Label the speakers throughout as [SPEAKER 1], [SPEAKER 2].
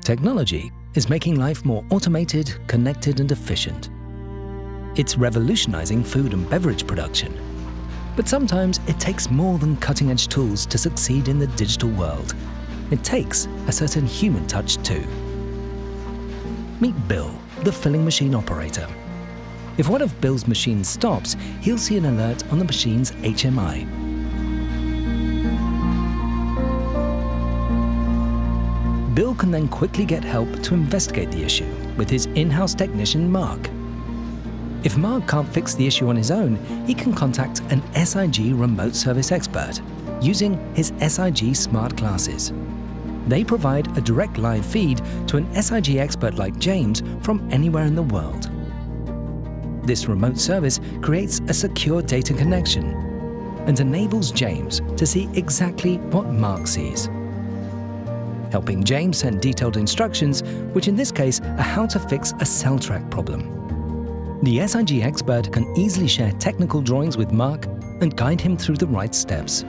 [SPEAKER 1] Technology is making life more automated, connected and efficient. It's revolutionizing food and beverage production. But sometimes it takes more than cutting-edge tools to succeed in the digital world. It takes a certain human touch too. Meet Bill, the filling machine operator. If one of Bill's machines stops, he'll see an alert on the machine's HMI. Bill can then quickly get help to investigate the issue with his in-house technician, Mark. If Mark can't fix the issue on his own, he can contact an SIG Remote Service expert using his SIG smart glasses. They provide a direct live feed to an SIG expert like James from anywhere in the world. This remote service creates a secure data connection and enables James to see exactly what Mark sees, helping James send detailed instructions, which in this case are how to fix a cell track problem. The SIG expert can easily share technical drawings with Mark and guide him through the right steps.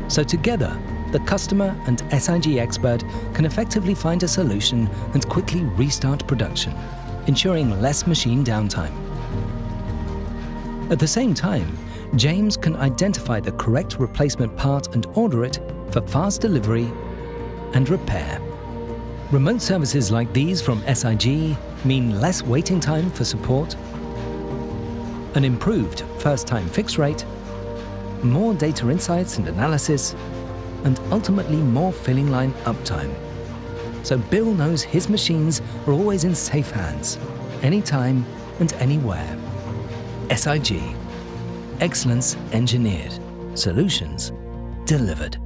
[SPEAKER 1] So together, the customer and SIG expert can effectively find a solution and quickly restart production, ensuring less machine downtime. At the same time, James can identify the correct replacement part and order it for fast delivery and repair. Remote services like these from SIG mean less waiting time for support, an improved first-time fix rate, more data insights and analysis, and ultimately more filling line uptime. So Bill knows his machines are always in safe hands, anytime and anywhere. SIG. Excellence engineered. Solutions delivered.